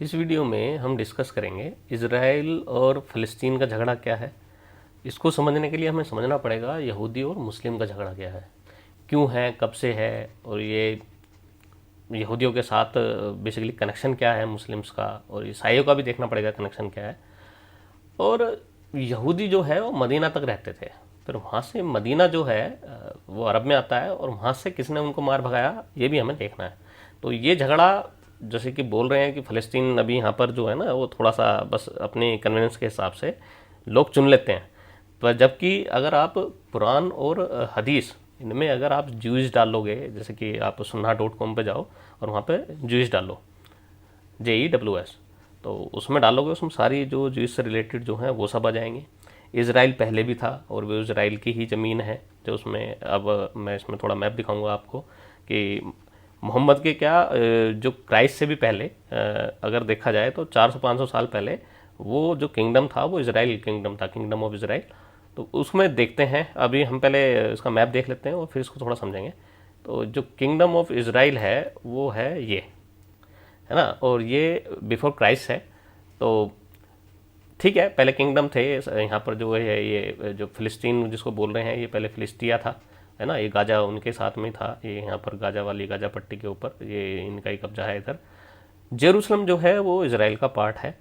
इस वीडियो में हम डिस्कस करेंगे इज़राइल और फ़लस्तीन का झगड़ा क्या है। इसको समझने के लिए हमें समझना पड़ेगा यहूदी और मुस्लिम का झगड़ा क्या है, क्यों है, कब से है, और ये यहूदियों के साथ बेसिकली कनेक्शन क्या है मुस्लिम्स का, और ईसाइयों का भी देखना पड़ेगा कनेक्शन क्या है। और यहूदी जो है वो मदीना तक रहते थे, फिर वहाँ से मदीना जो है वो अरब में आता है, और वहाँ से किसने उनको मार भगाया ये भी हमें देखना है। तो ये झगड़ा जैसे कि बोल रहे हैं कि फ़लस्तीन अभी यहाँ पर जो है ना वो थोड़ा सा बस अपने कन्वीनियंस के हिसाब से लोग चुन लेते हैं, पर जबकि अगर आप कुरान और हदीस इनमें अगर आप ज्यूइश डालोगे, जैसे कि आप sunnah.com पे जाओ और वहाँ पे ज्यूइश डालो, JEWS, तो उसमें डालोगे, उसमें सारी जो ज्यूइश से रिलेटेड जो हैं वो सब आ जाएंगे। इज़राइल पहले भी था और वो इज़राइल की ही ज़मीन है जो उसमें, अब मैं इसमें थोड़ा मैप दिखाऊंगा आपको कि मोहम्मद के क्या जो क्राइस्ट से भी पहले अगर देखा जाए तो 400-500 साल पहले वो जो किंगडम था वो इज़राइल किंगडम था, किंगडम ऑफ इज़राइल। तो उसमें देखते हैं, अभी हम पहले इसका मैप देख लेते हैं और फिर इसको थोड़ा समझेंगे। तो जो किंगडम ऑफ इज़राइल है वो है ये, है ना, और ये बिफोर क्राइस्ट है। तो ठीक है, पहले किंगडम थे यहाँ पर जो है, ये जो फ़िलिस्तीन जिसको बोल रहे हैं ये पहले फ़िलिस्तिया था, है ना, ये गाजा उनके साथ में था, ये यहाँ पर गाजा वाली गाजा पट्टी के ऊपर ये इनका ही कब्जा है इधर। जेरूसलम जो है वो इज़राइल का पार्ट है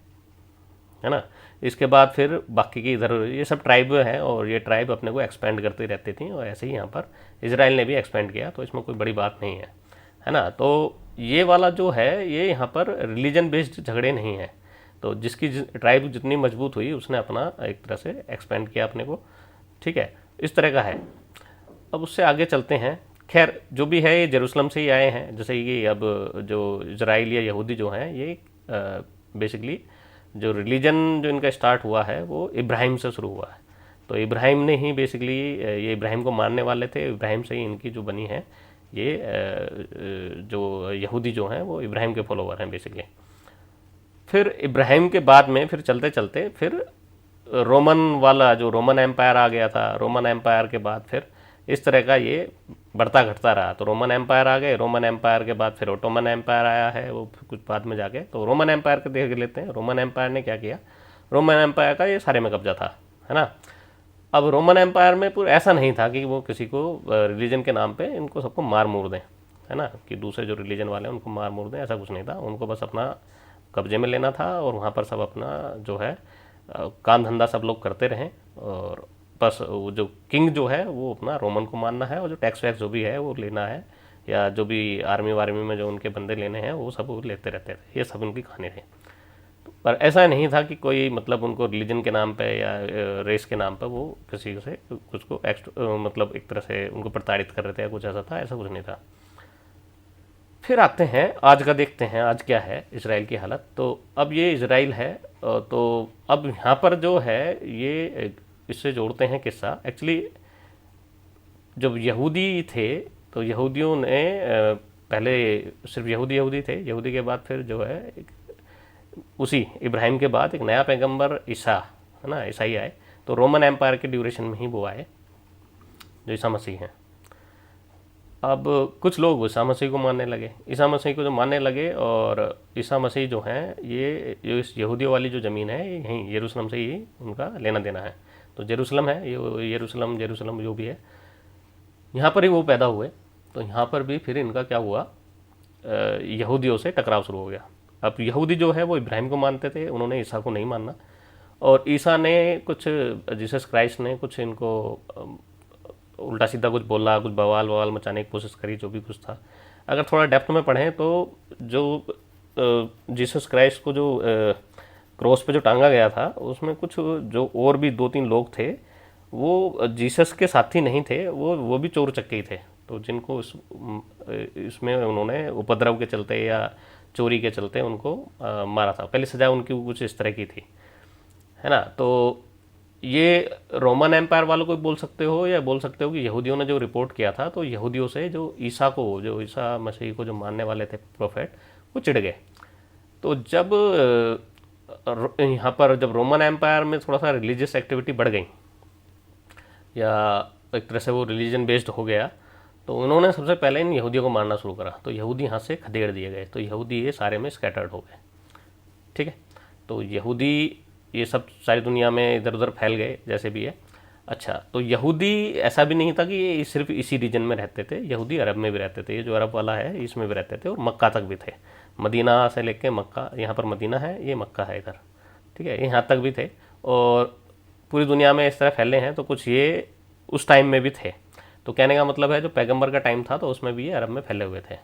ना। इसके बाद फिर बाकी की इधर ये सब ट्राइब हैं, और ये ट्राइब अपने को एक्सपेंड करती रहती थी, और ऐसे ही यहाँ पर इज़राइल ने भी एक्सपेंड किया, तो इसमें कोई बड़ी बात नहीं है ना। तो ये वाला जो है ये यहाँ पर रिलीजन बेस्ड झगड़े नहीं है, तो जिसकी ट्राइब जितनी मजबूत हुई उसने अपना एक तरह से एक्सपेंड किया अपने को, ठीक है, इस तरह का है। अब उससे आगे चलते हैं। खैर जो भी है ये जेरूसलम से ही आए हैं, जैसे कि अब जो इजराइल या यहूदी जो हैं ये बेसिकली जो रिलीजन जो इनका स्टार्ट हुआ है वो इब्राहिम से शुरू हुआ है। तो इब्राहिम ने ही बेसिकली ये इब्राहिम को मानने वाले थे, इब्राहिम से ही इनकी जो बनी है ये जो यहूदी जो हैं वो इब्राहिम के फॉलोवर हैं बेसिकली। फिर इब्राहिम के बाद में फिर चलते चलते फिर रोमन वाला जो रोमन एम्पायर आ गया था, रोमन एम्पायर के बाद फिर इस तरह का ये बढ़ता घटता रहा। तो रोमन एम्पायर आ गए, रोमन एम्पायर के बाद फिर ओटोमन एम्पायर आया है, वो कुछ बाद में जाके। तो रोमन एम्पायर के देख लेते हैं, रोमन एम्पायर ने क्या किया। रोमन एम्पायर का ये सारे में कब्जा था, है ना। अब रोमन एम्पायर में पूरा ऐसा नहीं था कि वो किसी को रिलीजन के नाम पे इनको सबको मार मूर दें, है ना, कि दूसरे जो रिलीजन वाले हैं उनको मार मूर दें, ऐसा कुछ नहीं था। उनको बस अपना कब्जे में लेना था, और वहाँ पर सब अपना जो है काम धंधा सब लोग करते रहें, और बस वो जो किंग जो है वो अपना रोमन को मानना है, और जो टैक्स वैक्स जो भी है वो लेना है, या जो भी आर्मी वार्मी में जो उनके बंदे लेने हैं वो सब वो लेते रहते थे। ये सब उनकी कहानी थी। पर ऐसा नहीं था कि कोई मतलब उनको रिलीजन के नाम पे या रेस के नाम पे वो किसी से कुछ को मतलब एक तरह से उनको प्रताड़ित कर रहे थे या कुछ ऐसा था, ऐसा कुछ नहीं था। फिर आते हैं आज का, देखते हैं आज क्या है इसराइल की हालत। तो अब ये इसराइल है, तो अब यहाँ पर जो है ये इससे जोड़ते हैं किस्सा। एक्चुअली जब यहूदी थे तो यहूदियों ने पहले सिर्फ यहूदी यहूदी थे, यहूदी के बाद फिर जो है उसी इब्राहिम के बाद एक नया पैगंबर ईसा, है ना, ईसाई आए। तो रोमन एम्पायर के ड्यूरेशन में ही वो आए जो ईसा मसीह हैं। अब कुछ लोग ईसा मसीह को मानने लगे, ईसा मसीह को जो मानने लगे, और ईसा मसीह जो हैं ये जो इस यहूदियों वाली जो ज़मीन है ये यहीं यरूशलेम से ही उनका लेना देना है। तो जेरूसलम है ये, यरूशलेम जेरूसलम जो भी है, यहाँ पर ही वो पैदा हुए। तो यहाँ पर भी फिर इनका क्या हुआ, यहूदियों से टकराव शुरू हो गया। अब यहूदी जो है वो इब्राहिम को मानते थे, उन्होंने ईसा को नहीं मानना, और ईसा ने कुछ, जीसस क्राइस्ट ने कुछ इनको उल्टा सीधा कुछ बोला, कुछ बवाल ववाल मचाने की कोशिश करी, जो भी कुछ था। अगर थोड़ा डेप्थ में पढ़ें तो जो जीसस क्राइस्ट को जो क्रॉस पे जो टांगा गया था उसमें कुछ जो और भी 2-3 लोग थे वो जीसस के साथी नहीं थे, वो भी चोर चक्के ही थे। तो जिनको इसमें उन्होंने उपद्रव के चलते या चोरी के चलते उनको मारा था। पहली सजा उनकी कुछ इस तरह की थी, है ना। तो ये रोमन एम्पायर वालों को बोल सकते हो, या बोल सकते हो कि यहूदियों ने जो रिपोर्ट किया था, तो यहूदियों से जो ईसा को, जो ईसा मसीह को जो मानने वाले थे प्रोफेट, वो चिढ़ गए। तो जब यहाँ पर जब रोमन एम्पायर में थोड़ा सा रिलीजियस एक्टिविटी बढ़ गई, या एक तरह से वो रिलीजन बेस्ड हो गया, तो उन्होंने सबसे पहले इन यहूदियों को मारना शुरू करा। तो यहूदी यहाँ से खदेड़ दिए गए, तो यहूदी ये सारे में स्कैटर्ड हो गए। ठीक है। तो यहूदी ये सब सारी दुनिया में इधर उधर फैल गए जैसे भी है। अच्छा, तो यहूदी ऐसा भी नहीं था कि ये सिर्फ इसी रीजन में रहते थे, यहूदी अरब में भी रहते थे, ये जो अरब वाला है इसमें भी रहते थे, और मक्का तक भी थे। मदीना से लेके मक्का, यहाँ पर मदीना है, ये मक्का है इधर, ठीक है, यहाँ तक भी थे। और पूरी दुनिया में इस तरह फैले हैं, तो कुछ ये उस टाइम में भी थे। तो कहने का मतलब है जो पैगंबर का टाइम था तो उसमें भी ये अरब में फैले हुए थे,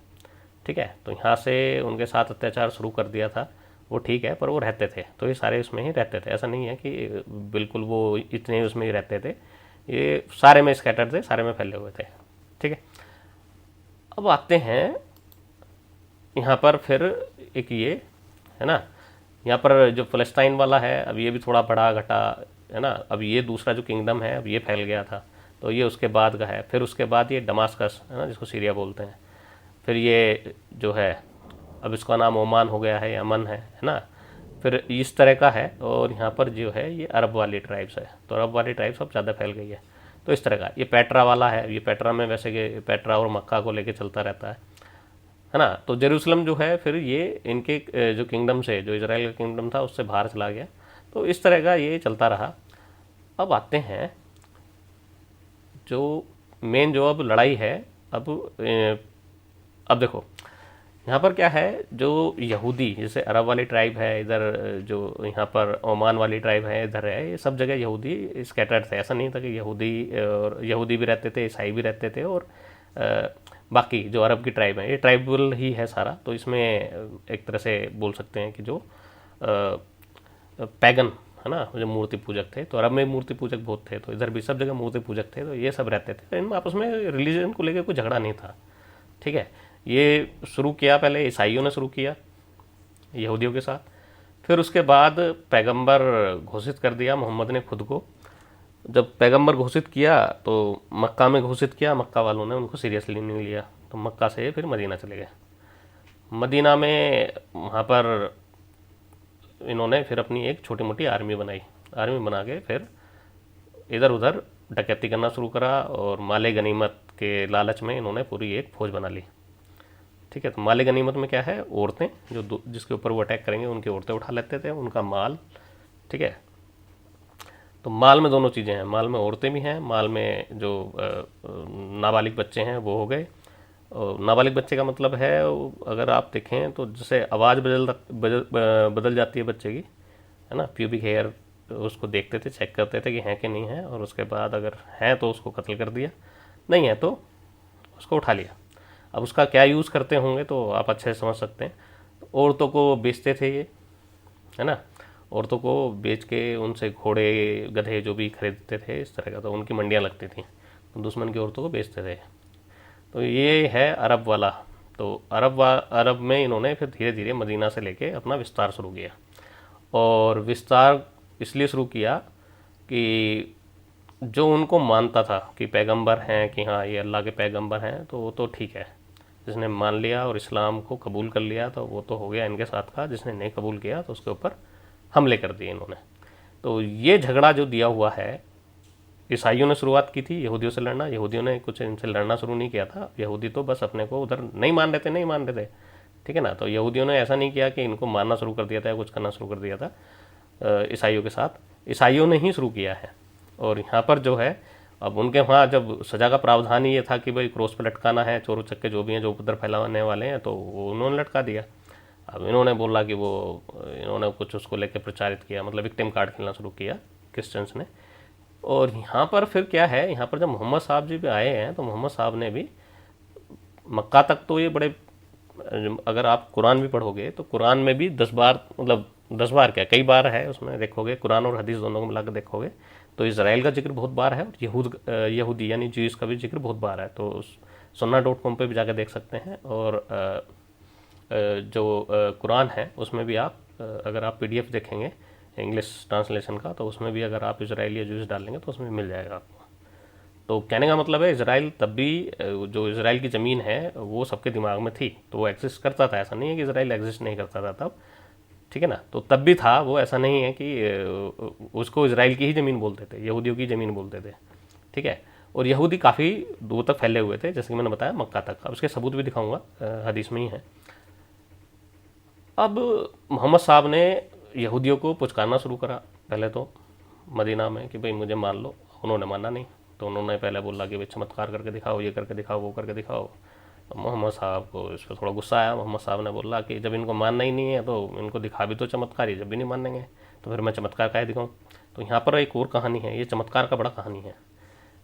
ठीक है। तो यहाँ से उनके साथ अत्याचार शुरू कर दिया था, वो ठीक है, पर वो रहते थे, तो ये सारे उसमें ही रहते थे। ऐसा नहीं है कि बिल्कुल वो इतने उसमें ही रहते थे, ये सारे में स्कैटर्ड थे, सारे में फैले हुए थे, ठीक है। अब आते हैं यहाँ पर फिर एक ये है ना, यहाँ पर जो फ़लस्तीन वाला है, अब ये भी थोड़ा बढ़ा घटा है ना। अब ये दूसरा जो किंगडम है, अब ये फैल गया था, तो ये उसके बाद का है। फिर उसके बाद ये दमास्कस है ना, जिसको सीरिया बोलते हैं। फिर ये जो है, अब इसका नाम ओमान हो गया है, यमन है ना। फिर इस तरह का है। और यहाँ पर जो है ये अरब वाली ट्राइब्स है, तो अरब वाली ट्राइब्स अब ज़्यादा फैल गई है। तो इस तरह का ये पेट्रा वाला है, ये पेट्रा में वैसे कि पेट्रा और मक्का को लेके चलता रहता है ना। तो जेरूसलम जो है फिर ये इनके जो किंगडम से, जो इजराइल का किंगडम था उससे बाहर चला गया। तो इस तरह का ये चलता रहा। अब आते हैं जो मेन जो अब लड़ाई है। अब देखो यहाँ पर क्या है, जो यहूदी जैसे अरब वाली ट्राइब है इधर, जो यहाँ पर ओमान वाली ट्राइब है इधर है, ये सब जगह यहूदी स्कैटर्ड थे। ऐसा नहीं था कि यहूदी भी रहते थे, ईसाई भी रहते थे, और बाकी जो अरब की ट्राइब है ये ट्राइबल ही है सारा। तो इसमें एक तरह से बोल सकते हैं कि जो पैगन है ना, जो मूर्ति पूजक थे, तो अरब में मूर्ति पूजक बहुत थे, तो इधर भी सब जगह मूर्ति पूजक थे, तो ये सब रहते थे। इनमें आपस में रिलीजन को लेकर कोई झगड़ा नहीं था, ठीक है। ये शुरू किया पहले ईसाइयों ने शुरू किया यहूदियों के साथ, फिर उसके बाद पैगंबर घोषित कर दिया मोहम्मद ने खुद को। जब पैगंबर घोषित किया तो मक्का में घोषित किया, मक्का वालों ने उनको सीरियसली नहीं लिया, तो मक्का से फिर मदीना चले गए। मदीना में वहाँ पर इन्होंने फिर अपनी एक छोटी मोटी आर्मी बनाई, आर्मी बना के फिर इधर उधर डकैती करना शुरू करा, और माले गनीमत के लालच में इन्होंने पूरी एक फौज बना ली, ठीक है। तो माले गनीमत में क्या है, औरतें जो जिसके ऊपर वो अटैक करेंगे उनकी औरतें उठा लेते थे, उनका माल, ठीक है। तो माल में दोनों चीज़ें हैं, माल में औरतें भी हैं, माल में जो नाबालिग बच्चे हैं वो हो गए। और नाबालिग बच्चे का मतलब है, अगर आप देखें तो जैसे आवाज़ बदल जाती है बच्चे की, है ना, प्यूबिक हेयर, उसको देखते थे, चेक करते थे कि हैं कि नहीं है, और उसके बाद अगर हैं तो उसको कत्ल कर दिया, नहीं है तो उसको उठा लिया। अब उसका क्या यूज़ करते होंगे तो आप अच्छे से समझ सकते हैं। तो औरतों को बेचते थे ये, है ना, औरतों को बेच के उनसे घोड़े गधे जो भी खरीदते थे इस तरह का, तो उनकी मंडियाँ लगती थी, तो दुश्मन की औरतों को बेचते थे। तो ये है अरब वाला। तो अरब में इन्होंने फिर धीरे धीरे मदीना से लेके अपना विस्तार शुरू किया, और विस्तार इसलिए शुरू किया कि जो उनको मानता था कि पैगंबर हैं, कि हाँ ये अल्लाह के पैगंबर हैं, तो वो तो ठीक है, जिसने मान लिया और इस्लाम को कबूल कर लिया तो वो तो हो गया इनके साथ का, जिसने नहीं कबूल किया तो उसके ऊपर हमले कर दिए इन्होंने। तो ये झगड़ा जो दिया हुआ है, ईसाइयों ने शुरुआत की थी यहूदियों से लड़ना, यहूदियों ने कुछ इनसे लड़ना शुरू नहीं किया था, यहूदी तो बस अपने को उधर नहीं मान रहे थे, ठीक है ना। तो यहूदियों ने ऐसा नहीं किया कि इनको मारना शुरू कर दिया था या कुछ करना शुरू कर दिया था ईसाइयों के साथ, ईसाइयों ने ही शुरू किया है। और यहाँ पर जो है, अब उनके वहाँ जब सज़ा का प्रावधान ही ये था कि भाई क्रॉस पर लटकाना है, चोर उचक्के जो भी हैं जो उपद्रव फैलाने वाले हैं, तो वो उन्होंने लटका दिया। अब इन्होंने बोला कि इन्होंने कुछ उसको लेकर प्रचारित किया, मतलब विक्टिम कार्ड खेलना शुरू किया क्रिश्चियंस ने। और यहाँ पर फिर क्या है, यहाँ पर जब मोहम्मद साहब जी भी आए हैं, तो मोहम्मद साहब ने भी मक्का तक तो ये बड़े, अगर आप कुरान भी पढ़ोगे तो कुरान में भी 10 बार, मतलब 10 बार क्या कई बार है उसमें, देखोगे कुरान और हदीस दोनों को मिलाकर देखोगे तो इजराइल का जिक्र बहुत बार है, और यहूदी यानी ज्यूज का भी जिक्र बहुत बार है। तो sunnah.com पे भी जाकर देख सकते हैं। और जो कुरान है उसमें भी आप अगर आप PDF देखेंगे इंग्लिश ट्रांसलेशन का, तो उसमें भी अगर आप इजराइल या ज्यूज डालेंगे तो उसमें मिल जाएगा आपको। तो कहने का मतलब है इजराइल तब भी, जो इजराइल की ज़मीन है वो सबके दिमाग में थी, तो वो एग्जिस्ट करता था, ऐसा नहीं है कि इजराइल एग्जिस्ट नहीं करता था तब, ठीक है ना। तो तब भी था वो, ऐसा नहीं है कि उसको इजराइल की ही ज़मीन बोलते थे, यहूदियों की ज़मीन बोलते थे, ठीक है। और यहूदी काफ़ी दूर तक फैले हुए थे, जैसे कि मैंने बताया मक्का तक। अब उसके सबूत भी दिखाऊंगा, हदीस में ही है। अब मोहम्मद साहब ने यहूदियों को पुचकारना शुरू करा पहले तो मदीना में कि भाई मुझे मान लो। उन्होंने माना नहीं, तो उन्होंने पहले बोला कि भाई चमत्कार करके दिखाओ, ये करके दिखाओ, वो करके दिखाओ। तो मोहम्मद साहब को इस पर थोड़ा गुस्सा आया। मोहम्मद साहब ने बोला कि जब इनको मानना ही नहीं है तो इनको दिखा भी तो चमत्कार ही, जब भी नहीं मानेंगे तो फिर मैं चमत्कार काहे दिखाऊँ। तो यहाँ पर एक और कहानी है, ये चमत्कार का बड़ा कहानी है।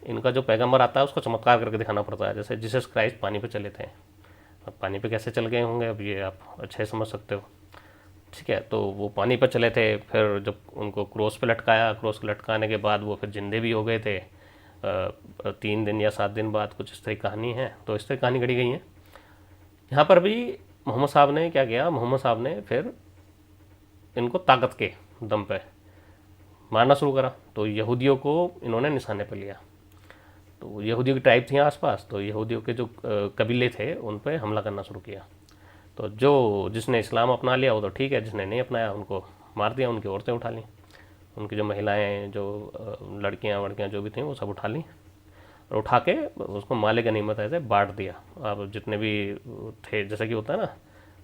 इनका जो पैगंबर आता है उसको चमत्कार करके दिखाना पड़ता है। जैसे जीसस क्राइस्ट पानी पे चले थे, अब पानी पे कैसे चल गए होंगे अब ये आप अच्छे समझ सकते हो, ठीक है। तो वो पानी पर चले थे, फिर जब उनको क्रॉस पे लटकाया, क्रॉस पे लटकाने के बाद वो फिर जिंदे भी हो गए थे 3 दिन या 7 दिन बाद, कुछ इस तरह की कहानी है। तो इस तरह कहानी गढ़ी गई है। यहाँ पर भी मोहम्मद साहब ने क्या किया, मोहम्मद साहब ने फिर इनको ताकत के दम पे मारना शुरू करा। तो यहूदियों को इन्होंने निशाने पर लिया। तो यहूदियों की ट्राइब थी आसपास, तो यहूदियों के जो कबीले थे उन पर हमला करना शुरू किया। तो जो जिसने इस्लाम अपना लिया वो तो ठीक है, जिसने नहीं अपनाया उनको मार दिया, उनकी औरतें उठा लीं, उनकी जो महिलाएं, जो लड़कियां वड़कियां जो भी थीं वो सब उठा लीं और उठा के उसको माले गनीमत ऐसे बांट दिया। अब जितने भी थे, जैसे कि होता है ना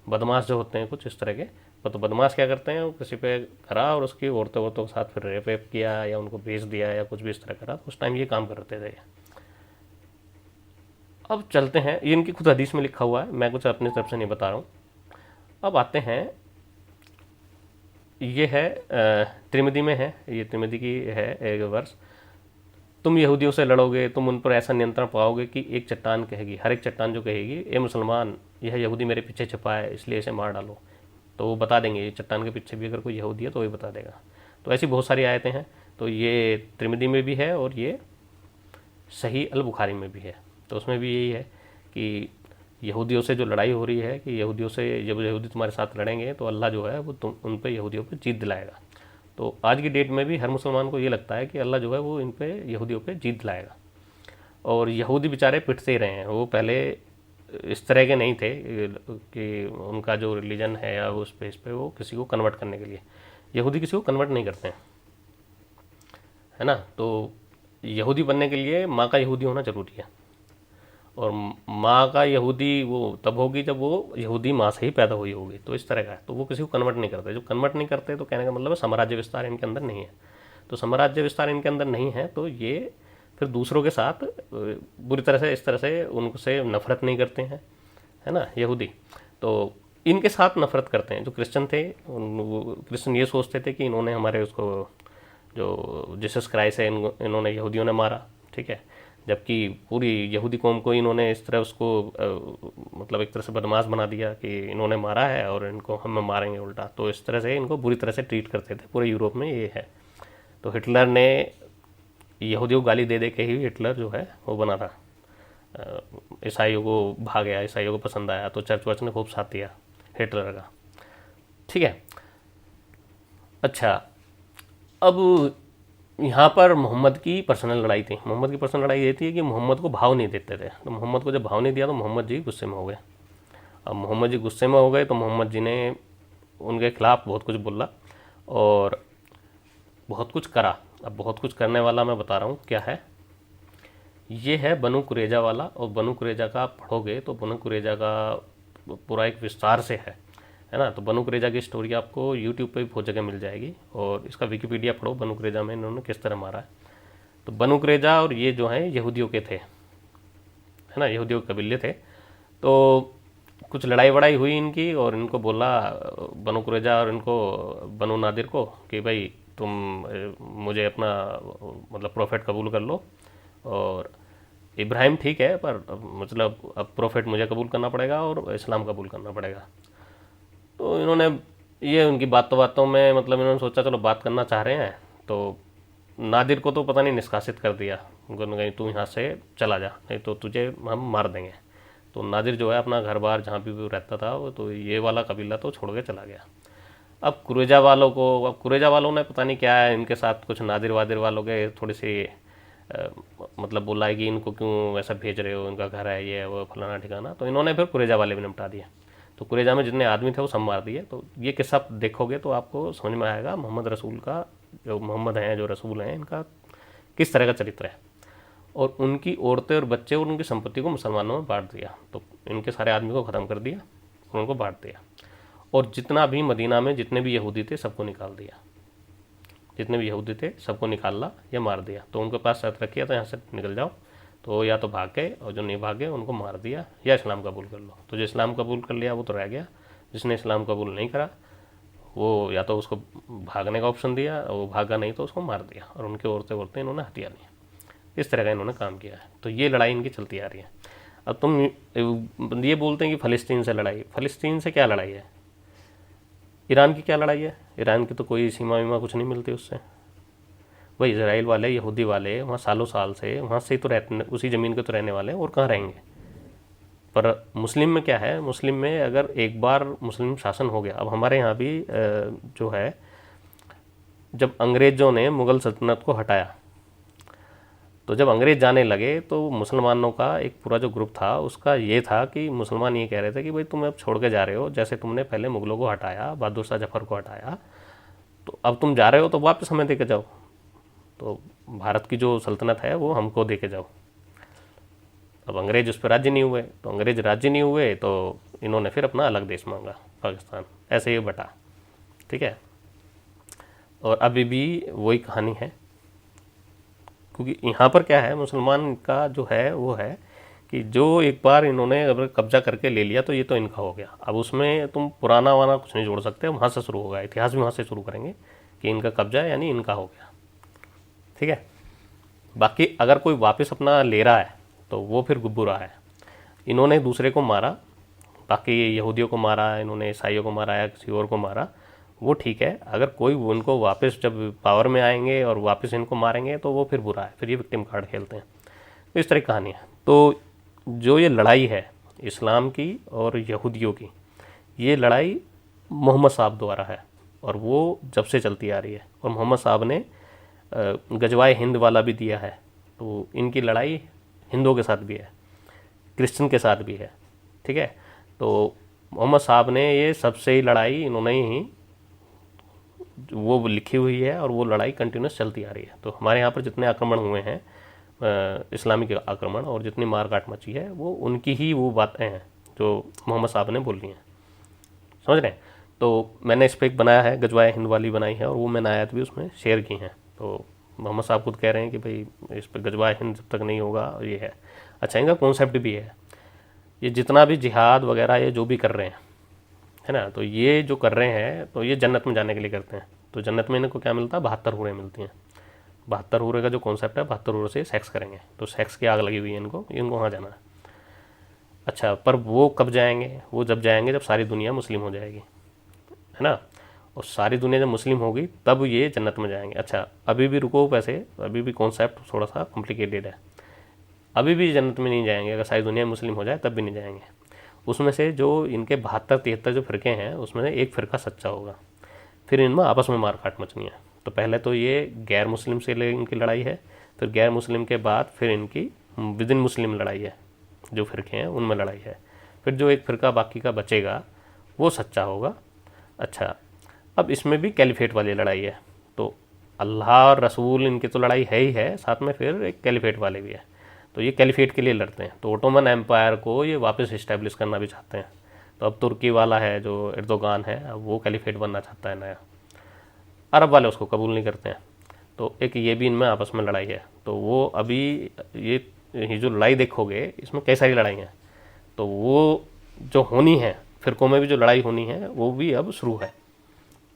बदमाश जो होते हैं कुछ इस तरह के, तो बदमाश क्या करते हैं, वो किसी पे करा और उसकी औरतों के साथ फिर रेप वेप किया या उनको बेच दिया या कुछ भी इस तरह करा। तो उस टाइम ये काम करते थे। अब चलते हैं, ये इनकी खुद हदीस में लिखा हुआ है, मैं कुछ अपनी तरफ से नहीं बता रहा हूँ। अब आते हैं, ये है त्रिमिदी में है, ये त्रिमिदी की है एक वर्ष। तुम यहूदियों से लड़ोगे, तुम उन पर ऐसा नियंत्रण पाओगे कि एक चट्टान कहेगी, हर एक चट्टान जो कहेगी ए मुसलमान, यह यहूदी मेरे पीछे छिपा है इसलिए इसे मार डालो। तो वो बता देंगे, ये चट्टान के पीछे भी अगर कोई यहूदी है तो वही बता देगा। तो ऐसी बहुत सारी आयतें हैं। तो ये त्रिमिदी में भी है और ये सही अल बुखारी में भी है। तो उसमें भी यही है कि यहूदियों से जो लड़ाई हो रही है, कि यहूदियों से जब यहूदी तुम्हारे साथ लड़ेंगे तो अल्लाह जो है वो तुम उन पे यहूदियों पे जीत दिलाएगा। तो आज की डेट में भी हर मुसलमान को ये लगता है कि अल्लाह जो है वो इन पे यहूदियों पे जीत दिलाएगा। और यहूदी बेचारे पिटते ही रहे हैं। वो पहले इस तरह के नहीं थे कि उनका जो रिलीजन है या उस पे इस पे वो किसी को कन्वर्ट करने के लिए, यहूदी किसी को कन्वर्ट नहीं करते हैं, है ना। तो यहूदी बनने के लिए माँ का यहूदी होना ज़रूरी है। और माँ का यहूदी वो तब होगी जब वो यहूदी माँ से ही पैदा हुई होगी। तो इस तरह का है। तो वो किसी को कन्वर्ट नहीं करते। जो कन्वर्ट नहीं करते तो कहने का मतलब है साम्राज्य विस्तार इनके अंदर नहीं है। तो साम्राज्य विस्तार इनके अंदर नहीं है तो ये फिर दूसरों के साथ बुरी तरह से, इस तरह से उनसे नफरत नहीं करते हैं, है ना यहूदी। तो इनके साथ नफरत करते हैं। जो क्रिश्चियन थे, क्रिश्चियन ये सोचते थे कि इन्होंने हमारे उसको जो जीसस क्राइस्ट है इन्होंने यहूदियों ने मारा, ठीक है। जबकि पूरी यहूदी कौम को इन्होंने इस तरह उसको मतलब एक तरह से बदमाश बना दिया कि इन्होंने मारा है और इनको हम मारेंगे उल्टा। तो इस तरह से इनको बुरी तरह से ट्रीट करते थे। पूरे यूरोप में ये है। तो हिटलर ने यहूदियों को गाली दे दे के ही हिटलर जो है वो बना था। ईसाइयों को भा गया, ईसाइयों को पसंद आया तो चर्च वर्च ने खूब साथ दिया हिटलर का, ठीक है। अच्छा, अब यहाँ पर मोहम्मद की पर्सनल लड़ाई थी। मोहम्मद की पर्सनल लड़ाई ये थी कि मोहम्मद को भाव नहीं देते थे। तो मोहम्मद को जब भाव नहीं दिया तो मोहम्मद जी गुस्से में हो गए। अब मोहम्मद जी गुस्से में हो गए तो मोहम्मद जी ने उनके खिलाफ बहुत कुछ बोला और बहुत कुछ करा। अब बहुत कुछ करने वाला मैं बता रहा हूँ क्या है। ये है बनु कुरैजा वाला। और बनु कुरैजा का आप पढ़ोगे तो बनु कुरैजा का पूरा एक विस्तार से है ना। तो बनु कुरैजा की स्टोरी आपको यूट्यूब पे भी बहुत जगह मिल जाएगी। और इसका विकिपीडिया पढ़ो, बनु कुरैजा में इन्होंने किस तरह मारा है। तो बनु कुरैजा और ये जो हैं यहूदियों के थे, है ना, यहूदियों के कबीले थे। तो कुछ लड़ाई वड़ाई हुई इनकी और इनको बोला बनु कुरैजा और इनको बनु नादिर को कि भाई तुम मुझे अपना मतलब प्रोफेट कबूल कर लो। और इब्राहिम ठीक है पर मतलब अब प्रोफेट मुझे कबूल करना पड़ेगा और इस्लाम कबूल करना पड़ेगा। तो इन्होंने ये उनकी बातों में मतलब इन्होंने सोचा चलो बात करना चाह रहे हैं। तो नादिर को तो पता नहीं निष्कासित कर दिया, उन्होंने कहीं तू यहाँ से चला जा नहीं तो तुझे हम मार देंगे। तो नादिर जो है अपना घर बार जहाँ भी वो रहता था वो तो ये वाला कबीला तो छोड़ के चला गया। अब कुरैजा वालों ने पता नहीं क्या है इनके साथ, कुछ नादिर वादिर वालों के थोड़ी सी मतलब बोला है कि इनको क्यों ऐसा भेज रहे हो, इनका घर है ये वो फलाना ठिकाना। तो इन्होंने फिर कुरैजा वाले भी निपटा दिए। तो कुरैजा में जितने आदमी थे वो सब मार दिए। तो ये किस्सा देखोगे तो आपको समझ में आएगा मोहम्मद रसूल का, जो मोहम्मद हैं जो रसूल हैं इनका किस तरह का चरित्र है। और उनकी औरतें और बच्चे और उनकी संपत्ति को मुसलमानों में बांट दिया। तो इनके सारे आदमी को ख़त्म कर दिया और उनको बांट दिया। और जितना भी मदीना में जितने भी यहूदी थे सबको निकाल दिया, जितने भी यहूदी थे सबको निकाला या मार दिया। तो उनके पास शर्त रखी है तो यहाँ से निकल जाओ, तो या तो भाग गए और जो नहीं भागे उनको मार दिया या इस्लाम कबूल कर लो। तो जो इस्लाम कबूल कर लिया वो तो रह गया, जिसने इस्लाम कबूल नहीं करा वो या तो उसको भागने का ऑप्शन दिया, वो भागा नहीं तो उसको मार दिया, और उनके औरतें इन्होंने हथियार लिया। इस तरह का इन्होंने काम किया है। तो ये लड़ाई इनकी चलती आ रही है। अब तुम ये बोलते हैं कि फ़लस्तीन से लड़ाई, फ़लस्तीन से क्या लड़ाई है? ईरान की क्या लड़ाई है? ईरान की तो कोई सीमा वीमा कुछ नहीं मिलती उससे। वही इजराइल वाले, यहूदी वाले वहाँ सालों साल से वहाँ से ही तो रहते, उसी ज़मीन के तो रहने वाले हैं, और कहाँ रहेंगे। पर मुस्लिम में क्या है, मुस्लिम में अगर एक बार मुस्लिम शासन हो गया, अब हमारे यहाँ भी जो है, जब अंग्रेज़ों ने मुग़ल सल्तनत को हटाया, तो जब अंग्रेज़ जाने लगे तो मुसलमानों का एक पूरा जो ग्रुप था उसका ये था कि मुसलमान ये कह रहे थे कि भाई तुम अब छोड़ के जा रहे हो, जैसे तुमने पहले मुग़लों को हटाया, बहादुर शाह जफ़र को हटाया, तो अब तुम जा रहे हो तो वापस हमें दे के जाओ, तो भारत की जो सल्तनत है वो हमको दे के जाओ। अब अंग्रेज़ उस पर राज़ी नहीं हुए, तो अंग्रेज़ राज़ी नहीं हुए तो इन्होंने फिर अपना अलग देश मांगा, पाकिस्तान, ऐसे ही बटा। ठीक है, और अभी भी वही कहानी है, क्योंकि यहाँ पर क्या है, मुसलमान का जो है वो है कि जो एक बार इन्होंने अगर कब्जा करके ले लिया तो ये तो इनका हो गया। अब उसमें तुम पुराना वाना कुछ नहीं जोड़ सकते, वहाँ से शुरू होगा, इतिहास भी वहाँ से शुरू करेंगे कि इनका कब्जा है यानी इनका हो गया। ठीक है, बाकी अगर कोई वापस अपना ले रहा है तो वो फिर बुरा है। इन्होंने दूसरे को मारा, बाकी यहूदियों को मारा, इन्होंने ईसाइयों को मारा या किसी और को मारा, वो ठीक है। अगर कोई उनको वापस जब पावर में आएंगे और वापस इनको मारेंगे तो वो फिर बुरा है, फिर ये विक्टिम कार्ड खेलते हैं। तो इस तरह की कहानी है। तो जो ये लड़ाई है इस्लाम की और यहूदियों की, ये लड़ाई मोहम्मद साहब द्वारा है, और वो जब से चलती आ रही है। और मोहम्मद साहब ने गजवाए हिंद वाला भी दिया है, तो इनकी लड़ाई हिंदुओं के साथ भी है, क्रिश्चियन के साथ भी है। ठीक है, तो मोहम्मद साहब ने ये सबसे ही लड़ाई इन्होंने ही वो लिखी हुई है, और वो लड़ाई कंटिन्यूस चलती आ रही है। तो हमारे यहाँ पर जितने आक्रमण हुए हैं, इस्लामिक आक्रमण, और जितनी मारकाट मची है, वो उनकी ही वो बातें हैं जो मोहम्मद साहब ने बोली हैं, समझ रहे हैं। तो मैंने इस पर एक बनाया है, गजवाए हिंद वाली बनाई है, और वो मैंने आयत भी उसमें शेयर की हैं। तो मोहम्मद साहब खुद कह रहे हैं कि भाई इस पर गजवाए हिंद जब तक नहीं होगा, ये है। अच्छा, इनका कॉन्सेप्ट भी है, ये जितना भी जिहाद वगैरह ये जो भी कर रहे हैं, है ना, तो ये जो कर रहे हैं तो ये जन्नत में जाने के लिए करते हैं। तो जन्नत में इनको क्या मिलता है? 72 हूरें मिलती हैं। 72 हूरे का जो कॉन्सेप्ट है, 72 हूरों से सेक्स करेंगे, तो सेक्स की आग लगी हुई है इनको वहाँ जाना है। अच्छा, पर वो कब जाएंगे? वो जब जाएंगे जब सारी दुनिया मुस्लिम हो जाएगी, है ना, और सारी दुनिया जब मुस्लिम होगी तब ये जन्नत में जाएंगे। अच्छा, अभी भी रुको, वैसे अभी भी कॉन्सेप्ट थोड़ा सा कॉम्प्लिकेटेड है, अभी भी जन्नत में नहीं जाएंगे, अगर सारी दुनिया मुस्लिम हो जाए तब भी नहीं जाएंगे। उसमें से जो इनके 72-73 जो फ़िरके हैं उसमें से एक फ़िरका सच्चा होगा, फिर इनमें आपस में मारकाट मचनी है। तो पहले तो ये गैर मुस्लिम से इनकी लड़ाई है, फिर गैर मुस्लिम के बाद फिर इनकी विद इन मुस्लिम लड़ाई है, जो फ़िरके हैं उनमें लड़ाई है, फिर जो एक फ़िरका बाकी का बचेगा वो सच्चा होगा। अच्छा, अब इसमें भी कैलिफेट वाली लड़ाई है, तो अल्लाह और रसूल इनकी तो लड़ाई है ही है, साथ में फिर एक कैलिफेट वाले भी है। तो ये कैलिफेट के लिए लड़ते हैं, तो ओटोमन एम्पायर को ये वापस इस्टेब्लिश करना भी चाहते हैं। तो अब तुर्की वाला है जो एर्दोगान है, अब वो कैलिफेट बनना चाहता है नया, अरब वाले उसको कबूल नहीं करते हैं। तो एक ये भी इनमें आपस में लड़ाई है। तो वो अभी ये जो लड़ाई देखोगे इसमें कई सारी लड़ाई हैं, तो वो जो होनी है फ़िरकों में भी जो लड़ाई होनी है वो भी अब शुरू है।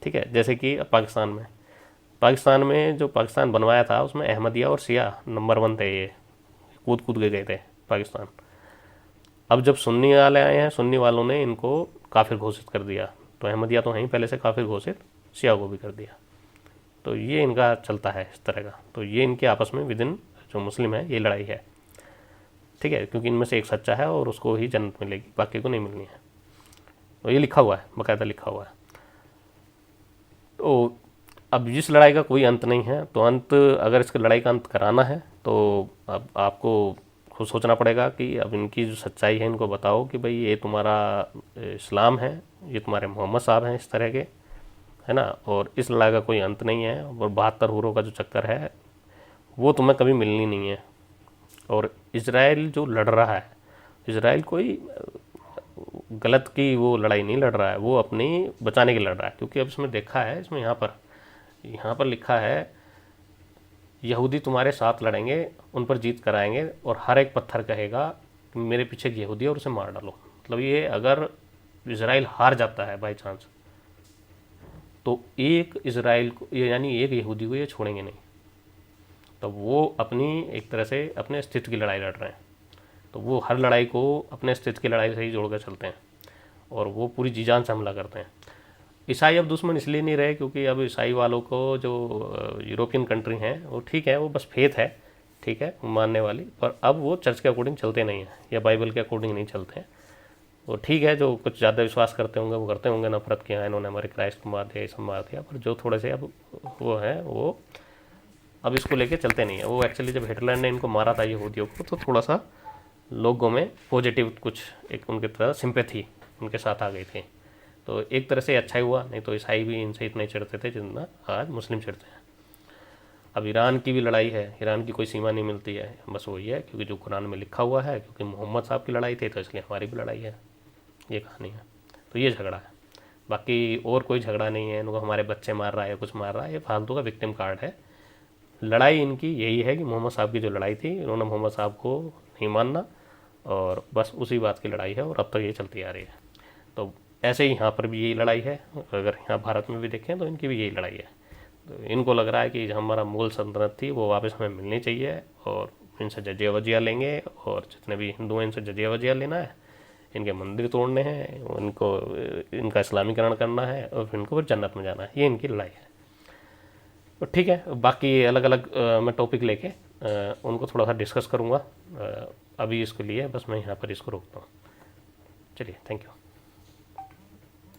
ठीक है, जैसे कि पाकिस्तान में जो पाकिस्तान बनवाया था उसमें अहमदिया और शिया नंबर 1 थे, ये कूद कूद के गए थे पाकिस्तान। अब जब सुन्नी वाले आए हैं, सुन्नी वालों ने इनको काफिर घोषित कर दिया, तो अहमदिया तो हैं पहले से काफिर घोषित, शिया को भी कर दिया। तो ये इनका चलता है इस तरह का। तो ये इनके आपस में विद इन जो मुस्लिम है ये लड़ाई है। ठीक है, क्योंकि इनमें से एक सच्चा है और उसको ही जन्नत मिलेगी, बाकी को नहीं मिलनी है। तो ये लिखा हुआ है, बाकायदा लिखा हुआ है। तो अब इस लड़ाई का कोई अंत नहीं है, तो अंत अगर इसकी लड़ाई का अंत कराना है तो अब आपको खुद सोचना पड़ेगा कि अब इनकी जो सच्चाई है इनको बताओ कि भाई ये तुम्हारा इस्लाम है, ये तुम्हारे मोहम्मद साहब हैं इस तरह के, है ना, और इस लड़ाई का कोई अंत नहीं है। और 72 हूरों का जो चक्कर है वो तुम्हें कभी मिलनी नहीं है। और इजराइल जो लड़ रहा है, इजराइल कोई गलत की वो लड़ाई नहीं लड़ रहा है, वो अपनी बचाने की लड़ रहा है। क्योंकि अब इसमें देखा है, इसमें यहाँ पर लिखा है यहूदी तुम्हारे साथ लड़ेंगे, उन पर जीत कराएंगे और हर एक पत्थर कहेगा कि मेरे पीछे एक यहूदी है और उसे मार डालो। मतलब ये अगर इजराइल हार जाता है बाई चांस, तो एक इजराइल को यानी एक यहूदी को ये छोड़ेंगे नहीं। तो वो अपनी एक तरह से अपने अस्तित्व की लड़ाई लड़ रहे हैं। तो वो हर लड़ाई को अपने अस्तित्व की लड़ाई से ही जोड़ कर चलते हैं और वो पूरी जी जान से हमला करते हैं। ईसाई अब दुश्मन इसलिए नहीं रहे क्योंकि अब ईसाई वालों को जो यूरोपियन कंट्री हैं वो ठीक है, वो बस फेथ है, ठीक है, मानने वाली, पर अब वो चर्च के अकॉर्डिंग चलते नहीं हैं या बाइबल के अकॉर्डिंग नहीं चलते हैं। वो ठीक है, जो कुछ ज़्यादा विश्वास करते होंगे वो करते होंगे, नफरत किया इन्होंने हमारे क्राइस्ट को मार दिया, ये सब मार दिया, पर जो थोड़े से अब वो हैं वो अब इसको लेके चलते नहीं है। वो एक्चुअली जब हिटलर ने इनको मारा था यहूदियों को, तो थोड़ा सा लोगों में पॉजिटिव कुछ एक उनकी तरह सिंपैथी उनके साथ आ गई थी। तो एक तरह से अच्छा ही हुआ, नहीं तो ईसाई भी इनसे इतने चिढ़ते थे जितना आज मुस्लिम चिढ़ते हैं। अब ईरान की भी लड़ाई है, ईरान की कोई सीमा नहीं मिलती है, बस वही है क्योंकि जो कुरान में लिखा हुआ है, क्योंकि मोहम्मद साहब की लड़ाई थी तो इसलिए हमारी भी लड़ाई है, ये कहानी है। तो ये झगड़ा है, बाकी और कोई झगड़ा नहीं है। इनको हमारे बच्चे मार रहा है या कुछ मार रहा है, ये फालतू का विक्टिम कार्ड है। लड़ाई इनकी यही है कि मोहम्मद साहब की जो लड़ाई थी, इन्होंने मोहम्मद साहब को नहीं मानना और बस उसी बात की लड़ाई है और अब तक ये चलती आ रही है। तो ऐसे ही यहाँ पर भी यही लड़ाई है, अगर यहाँ भारत में भी देखें तो इनकी भी यही लड़ाई है। तो इनको लग रहा है कि हमारा मूल सल्तनत थी वो वापस हमें मिलनी चाहिए और इनसे जजिया वजिया लेंगे और जितने भी हिंदू हैं इनसे जजिया वजिया लेना है, इनके मंदिर तोड़ने हैं, इनको इनका इस्लामीकरण करना है और फिर इनको फिर जन्नत में जाना है। ये इनकी लड़ाई है। तो ठीक है, बाकी अलग अलग मैं टॉपिक लेके उनको थोड़ा सा डिस्कस करूँगा। अभी इसके लिए बस मैं यहाँ पर इसको रोकता हूँ। चलिए, थैंक यू।